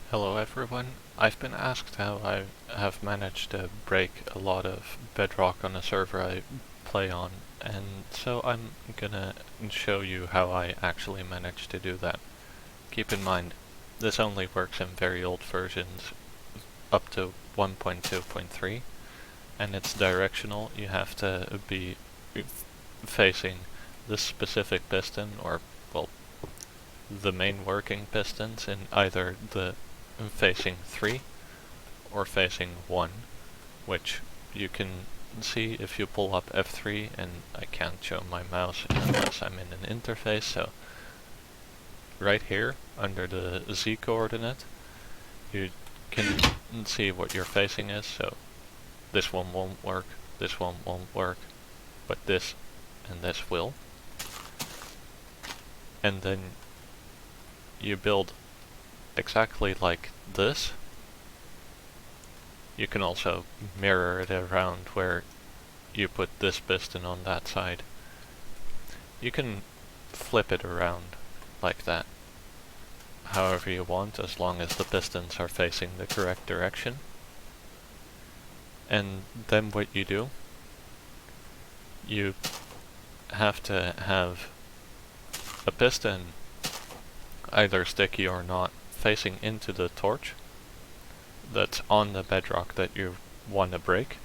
Hello everyone. I've been asked how I have managed to break a lot of bedrock on a server I play on, and so I'm gonna show you how I actually managed to do that. Keep in mind, this only works in very old versions up to 1.2.3, and it's directional. You have to be facing this specific piston, or, well, the main working pistons in either the facing 3 or facing 1, which you can see if you pull up F3, and I can't show my mouse unless I'm in an interface, so right here under the Z coordinate you can see what your facing is. So this one won't work, this one won't work, but this and this will. And then you build exactly like this. You can also mirror it around where you put this piston on that side. You can flip it around like that however you want, as long as the pistons are facing the correct direction. And then what you do, you have to have a piston, either sticky or not, facing into the torch that's on the bedrock that you want to break.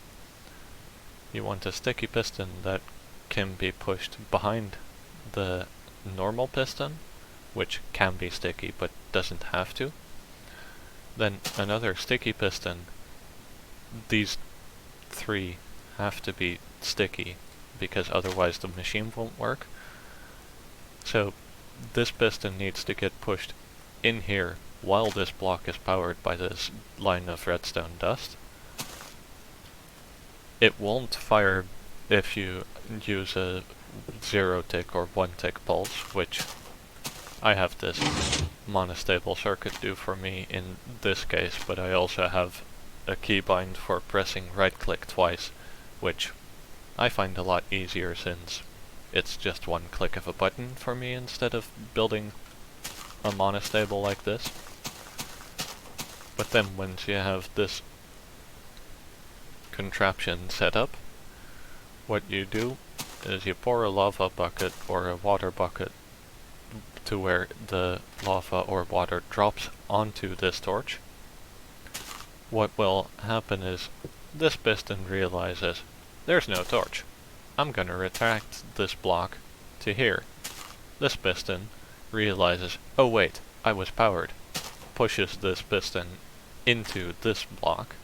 You want a sticky piston that can be pushed behind the normal piston, which can be sticky but doesn't have to. Then another sticky piston. These three have to be sticky because otherwise the machine won't work. So this piston needs to get pushed in here while this block is powered by this line of redstone dust. It won't fire if you use a 0 tick or 1 tick pulse, which I have this monostable circuit do for me in this case, but I also have a keybind for pressing right click twice, which I find a lot easier since it's just one click of a button for me instead of building a monostable like this. But then once you have this contraption set up, what you do is you pour a lava bucket or a water bucket to where the lava or water drops onto this torch. What will happen is this piston realizes there's no torch. I'm gonna retract this block to here. This piston realizes, oh wait, I was powered. Pushes this piston into this block.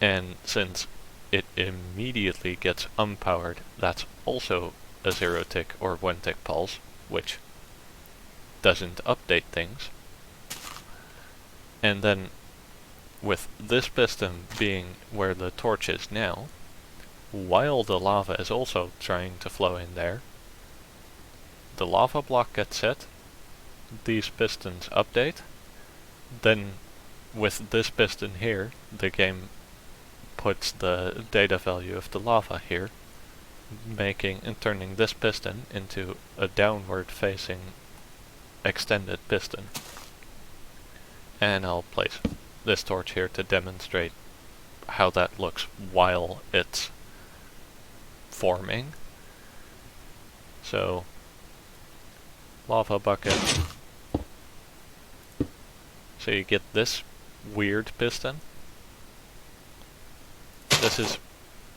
And since it immediately gets unpowered, that's also a 0 tick or 1 tick pulse, which doesn't update things. And then with this piston being where the torch is now, while the lava is also trying to flow in there, the lava block gets set, these pistons update, then with this piston here, the game puts the data value of the lava here, making and turning this piston into a downward facing extended piston. And I'll place this torch here to demonstrate how that looks while it's forming. So, lava bucket. So you get this weird piston.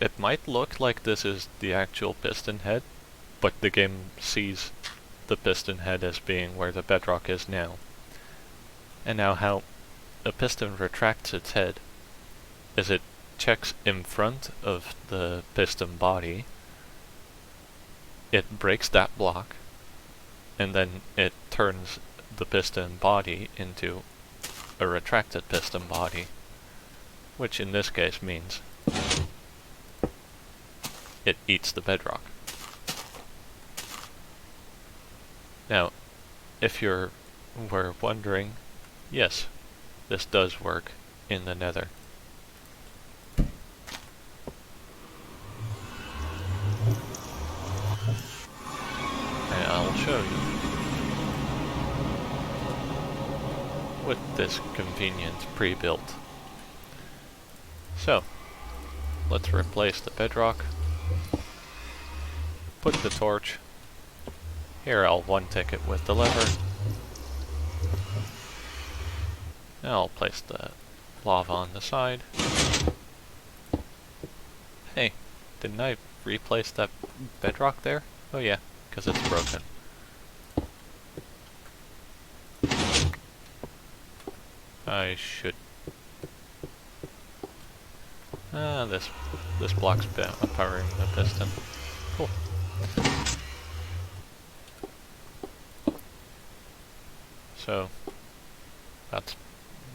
It might look like this is the actual piston head, but the game sees the piston head as being where the bedrock is now. And now how a piston retracts its head is it checks in front of the piston body, it breaks that block, and then it turns the piston body into a retracted piston body, which in this case means it eats the bedrock. Now, if you were wondering, yes, this does work in the Nether. And I'll show you. with this convenient pre-built. So, let's replace the bedrock. Put the torch. Here I'll one-tick it with the lever. Now I'll place the lava on the side. Hey, didn't I replace that bedrock there? Oh yeah, because it's broken. I should... this block's powering the piston. Cool. So, that's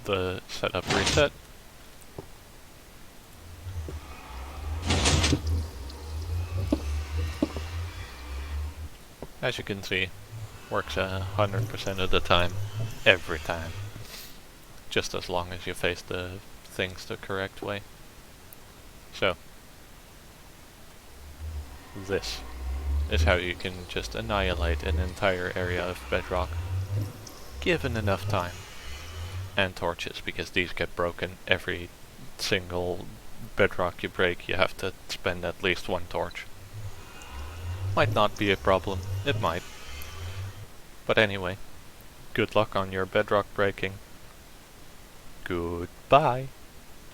the setup reset. As you can see, works 100% of the time, every time. Just as long as you face the things the correct way. So, this is how you can just annihilate an entire area of bedrock, given enough time. And torches, because these get broken every single bedrock you break. You have to spend at least one torch. Might not be a problem, it might. But anyway, good luck on your bedrock breaking. Goodbye.